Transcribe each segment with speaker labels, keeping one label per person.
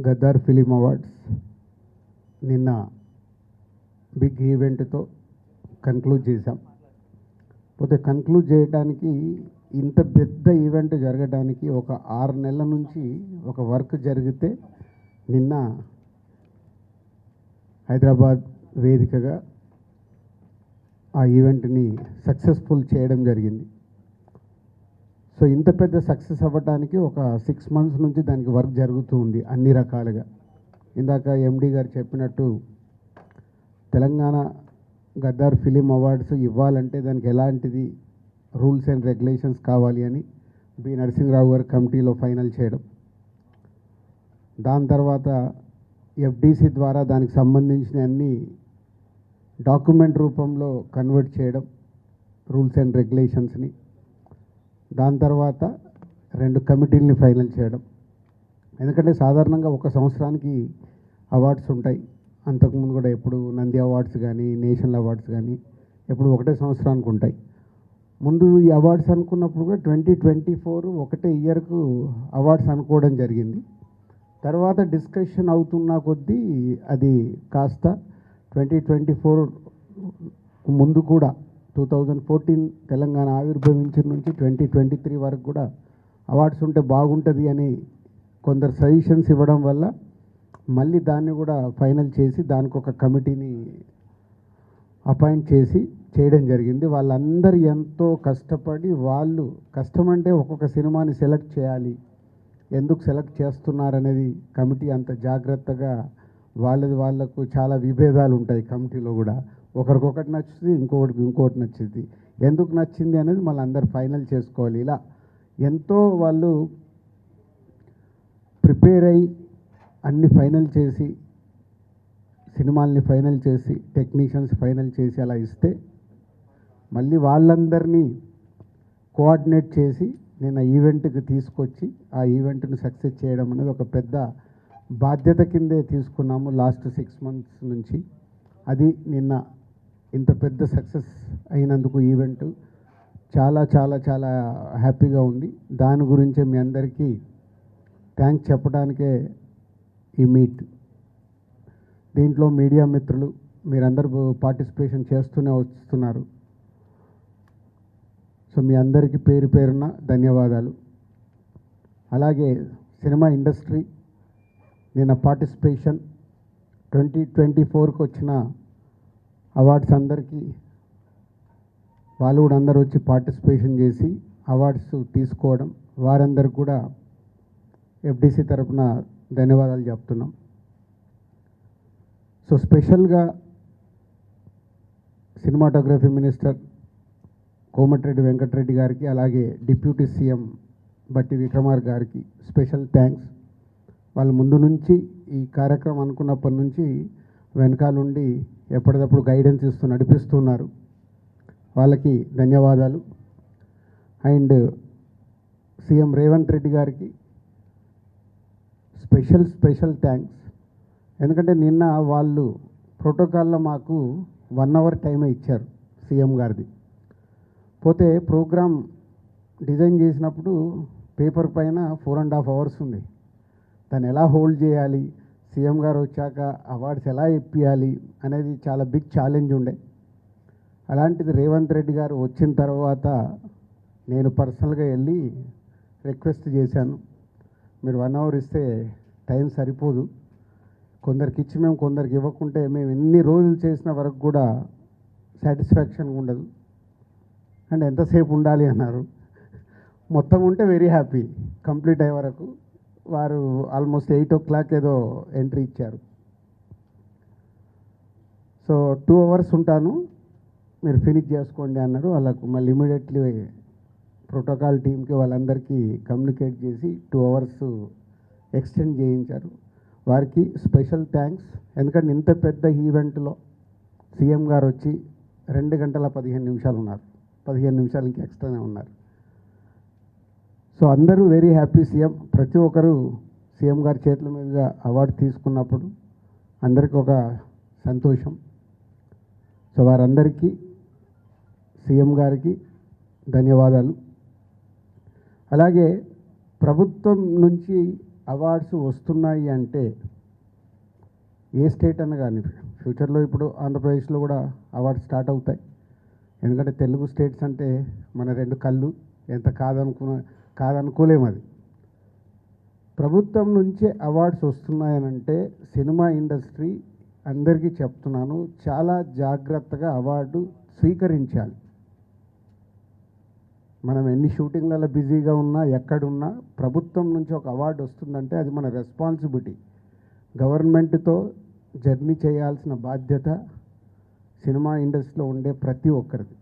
Speaker 1: Gaddar film awards నిన్న big ఈవెంట్తో conclude చేశాం. పోతే కన్క్లూడ్ చేయడానికి ఇంత పెద్ద ఈవెంట్ జరగడానికి ఒక 6 నెలల నుంచి ఒక వర్క్ జరిగితే నిన్న హైదరాబాద్ వేదికగా ఆ ఈవెంట్ని సక్సెస్ఫుల్ చేయడం జరిగింది. సో ఇంత పెద్ద సక్సెస్ అవ్వడానికి ఒక 6 months నుంచి దానికి వర్క్ జరుగుతూ ఉంది అన్ని రకాలుగా. ఇందాక ఎండి గారు చెప్పినట్టు తెలంగాణ గద్దర్ ఫిలిం అవార్డ్స్ ఇవ్వాలంటే దానికి ఎలాంటిది రూల్స్ అండ్ రెగ్యులేషన్స్ కావాలి అని బి నరసింహరావు గారు కమిటీలో ఫైనల్ చేయడం, దాని తర్వాత ఎఫ్డిసి ద్వారా దానికి సంబంధించిన అన్ని డాక్యుమెంట్ రూపంలో కన్వర్ట్ చేయడం రూల్స్ అండ్ రెగ్యులేషన్స్ని, దాని తర్వాత 2 కమిటీలని ఫైనల్ చేయడం. ఎందుకంటే సాధారణంగా ఒక సంవత్సరానికి అవార్డ్స్ ఉంటాయి. అంతకుముందు కూడా ఎప్పుడు నంది అవార్డ్స్ కానీ నేషనల్ అవార్డ్స్ కానీ ఎప్పుడు ఒకటే సంవత్సరానికి ఉంటాయి. ముందు ఈ అవార్డ్స్ అనుకున్నప్పుడు కూడా 2024 ఒకటే ఇయర్కు అవార్డ్స్ అనుకోవడం జరిగింది. తర్వాత డిస్కషన్ అవుతున్న కొద్దీ అది కాస్త 2024 ముందు కూడా 2014 తెలంగాణ ఆవిర్భవించిన నుంచి 2023 వరకు కూడా అవార్డ్స్ ఉంటే బాగుంటుంది అని కొందరు సజెషన్స్ ఇవ్వడం వల్ల మళ్ళీ దాన్ని కూడా ఫైనల్ చేసి దానికి ఒక కమిటీని అపాయింట్ చేసి చేయడం జరిగింది. వాళ్ళందరూ ఎంతో కష్టపడి, వాళ్ళు కష్టమంటే ఒక్కొక్క సినిమాని సెలెక్ట్ చేయాలి, ఎందుకు సెలెక్ట్ చేస్తున్నారనేది కమిటీ అంత జాగ్రత్తగా వాళ్ళకు చాలా విభేదాలు ఉంటాయి కమిటీలో కూడా. ఒకరికొకటి నచ్చుతుంది, ఇంకోటి నచ్చుతుంది. ఎందుకు నచ్చింది అనేది మళ్ళీ అందరు ఫైనల్ చేసుకోవాలి. ఇలా ఎంతో వాళ్ళు ప్రిపేర్ అయ్యి అన్ని ఫైనల్ చేసి, సినిమాల్ని ఫైనల్ చేసి, టెక్నీషియన్స్ ఫైనల్ చేసి అలా ఇస్తే మళ్ళీ వాళ్ళందరినీ కోఆర్డినేట్ చేసి నేను ఈవెంట్కి తీసుకొచ్చి ఆ ఈవెంట్ని సక్సెస్ చేయడం అనేది ఒక పెద్ద బాధ్యత కిందే తీసుకున్నాము లాస్ట్ 6 months నుంచి. అది నిన్న ఇంత పెద్ద సక్సెస్ అయినందుకు ఈవెంట్ చాలా చాలా చాలా హ్యాపీగా ఉంది. దాని గురించే మీ అందరికీ థ్యాంక్స్ చెప్పడానికే ఈ మీట్. దీంట్లో మీడియా మిత్రులు మీరందరూ పార్టిసిపేషన్ చేస్తూనే వస్తున్నారు. సో మీ అందరికీ పేరు పేరున ధన్యవాదాలు. అలాగే సినిమా ఇండస్ట్రీ నిన్న పార్టిసిపేషన్ 2024కి వచ్చిన అవార్డ్స్ అందరికీ వాళ్ళు కూడా అందరూ వచ్చి పార్టిసిపేషన్ చేసి అవార్డ్స్ తీసుకోవడం, వారందరికీ కూడా ఎఫ్డిసి తరఫున ధన్యవాదాలు చెప్తున్నాం. సో స్పెషల్గా సినిమాటోగ్రఫీ మినిస్టర్ కోమటిరెడ్డి వెంకటరెడ్డి గారికి, అలాగే డిప్యూటీ సీఎం బట్టి విక్రమార్క గారికి స్పెషల్ థ్యాంక్స్. వాళ్ళు ముందు నుంచి ఈ కార్యక్రమం అనుకున్నప్పటి నుంచి వెనకాలండి ఎప్పటికప్పుడు గైడెన్స్ ఇస్తూ నడిపిస్తున్నారు. వాళ్ళకి ధన్యవాదాలు. అండ్ సీఎం రేవంత్ రెడ్డి గారికి స్పెషల్ థ్యాంక్స్. ఎందుకంటే నిన్న వాళ్ళు ప్రోటోకాల్లో మాకు 1 hour టైమే ఇచ్చారు సీఎం గారిది. పోతే ప్రోగ్రామ్ డిజైన్ చేసినప్పుడు పేపర్ పైన 4.5 hours ఉంది. దాన్ని ఎలా హోల్డ్ చేయాలి, సీఎం గారు వచ్చాక అవార్డ్స్ ఎలా ఇప్పియాలి అనేది చాలా బిగ్ ఛాలెంజ్ ఉండే. అలాంటిది రేవంత్ రెడ్డి గారు వచ్చిన తర్వాత నేను పర్సనల్గా వెళ్ళి రిక్వెస్ట్ చేశాను, మీరు 1 hour ఇస్తే టైం సరిపోదు, కొందరికి ఇచ్చి మేము కొందరికి ఇవ్వకుంటే మేము ఎన్ని రోజులు చేసిన వరకు కూడా సాటిస్ఫాక్షన్గా ఉండదు అండ్ ఎంతసేపు ఉండాలి అన్నారు. మొత్తం ఉంటే వెరీ హ్యాపీ. కంప్లీట్ అయ్యే వరకు వారు ఆల్మోస్ట్ 8 o'clock ఏదో ఎంట్రీ ఇచ్చారు. సో 2 hours ఉంటాను, మీరు ఫినిష్ చేసుకోండి అన్నారు. వాళ్ళకు మళ్ళీ ఇమీడియట్లీ ప్రోటోకాల్ టీంకి వాళ్ళందరికీ కమ్యూనికేట్ చేసి 2 hours ఎక్స్టెండ్ చేయించారు. వారికి స్పెషల్ థ్యాంక్స్. ఎందుకంటే ఇంత పెద్ద ఈవెంట్లో సీఎం గారు వచ్చి 2 గంటల 15 నిమిషాలు ఉన్నారు, 15 నిమిషాలు ఇంకా ఎక్స్ట్రానే ఉన్నారు. సో అందరూ వెరీ హ్యాపీ. సీఎం ప్రతి ఒక్కరు సీఎం గారి చేతుల మీదుగా అవార్డు తీసుకున్నప్పుడు అందరికీ ఒక సంతోషం. సో వారందరికీ సీఎం గారికి ధన్యవాదాలు. అలాగే ప్రభుత్వం నుంచి అవార్డ్స్ వస్తున్నాయి అంటే ఏ స్టేట్ అన్న కానీ ఫ్యూచర్లో ఇప్పుడు ఆంధ్రప్రదేశ్లో కూడా అవార్డ్స్ స్టార్ట్ అవుతాయి. ఎందుకంటే తెలుగు స్టేట్స్ అంటే మన రెండు కళ్ళు, ఎంత కాదనుకోలేము. అది ప్రభుత్వం నుంచే అవార్డ్స్ వస్తున్నాయనంటే సినిమా ఇండస్ట్రీ అందరికీ చెప్తున్నాను, చాలా జాగ్రత్తగా అవార్డు స్వీకరించాలి. మనం ఎన్ని షూటింగ్లలో బిజీగా ఉన్నా, ఎక్కడున్నా ప్రభుత్వం నుంచి ఒక అవార్డు వస్తుందంటే అది మన రెస్పాన్సిబిలిటీ. గవర్నమెంట్తో జర్నీ చేయాల్సిన బాధ్యత సినిమా ఇండస్ట్రీలో ఉండే ప్రతి ఒక్కరిది.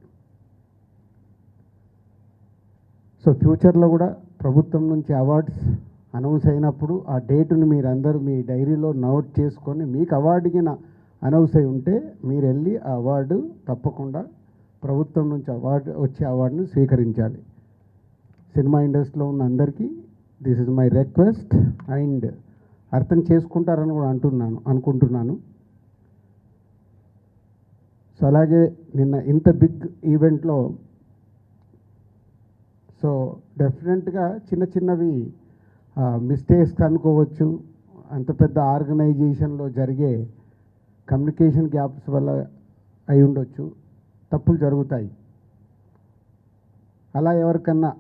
Speaker 1: సో ఫ్యూచర్లో కూడా ప్రభుత్వం నుంచి అవార్డ్స్ అనౌన్స్ అయినప్పుడు ఆ డేటును మీరందరూ మీ డైరీలో నోట్ చేసుకొని, మీకు అవార్డుకి అనౌన్స్ అయి ఉంటే మీరు వెళ్ళి ఆ అవార్డు తప్పకుండా ప్రభుత్వం నుంచి వచ్చే అవార్డును స్వీకరించాలి. సినిమా ఇండస్ట్రీలో ఉన్న అందరికీ this is my request and అర్థం చేసుకుంటారని కూడా అనుకుంటున్నాను. సో అలాగే నిన్న ఇంత బిగ్ ఈవెంట్లో సో డెఫినెట్గా చిన్నవి మిస్టేక్స్ అనుకోవచ్చు. అంత పెద్ద ఆర్గనైజేషన్లో జరిగే కమ్యూనికేషన్ గ్యాప్స్ వల్ల అయి ఉండొచ్చు, తప్పులు జరుగుతాయి. అలా ఎవరికన్నా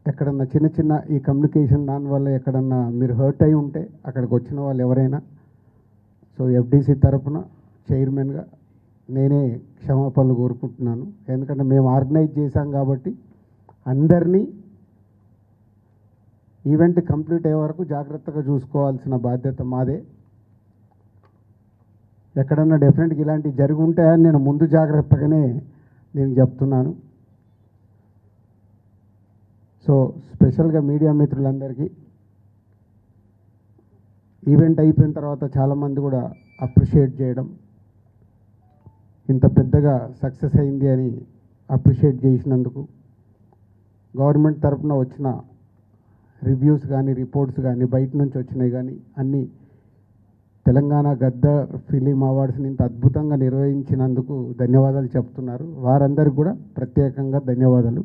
Speaker 1: ఎక్కడన్నా చిన్న ఈ కమ్యూనికేషన్ దానివల్ల ఎక్కడన్నా మీరు హర్ట్ అయి ఉంటే అక్కడికి వచ్చిన వాళ్ళు ఎవరైనా, సో ఎఫ్డీసీ తరఫున చైర్మన్గా నేనే క్షమాపణలు కోరుకుంటున్నాను. ఎందుకంటే మేము ఆర్గనైజ్ చేశాం కాబట్టి అందరినీ ఈవెంట్ కంప్లీట్ అయ్యే వరకు జాగ్రత్తగా చూసుకోవాల్సిన బాధ్యత మాదే. ఎక్కడన్నా డెఫినెట్గా ఇలాంటివి జరిగి ఉంటాయని నేను ముందు జాగ్రత్తగానే నేను చెప్తున్నాను. సో స్పెషల్గా మీడియా మిత్రులందరికీ ఈవెంట్ అయిపోయిన తర్వాత చాలామంది కూడా అప్రిషియేట్ చేయడం, ఇంత పెద్దగా సక్సెస్ అయింది అని అప్రిషియేట్ చేసినందుకు, గవర్నమెంట్ తరఫున వచ్చిన రివ్యూస్ కానీ రిపోర్ట్స్ కానీ బయట నుంచి వచ్చినాయి కానీ అన్నీ తెలంగాణ గద్దర్ ఫిలిం అవార్డ్స్ని ఇంత అద్భుతంగా నిర్వహించినందుకు ధన్యవాదాలు చెప్తున్నారు. వారందరికీ కూడా ప్రత్యేకంగా ధన్యవాదాలు.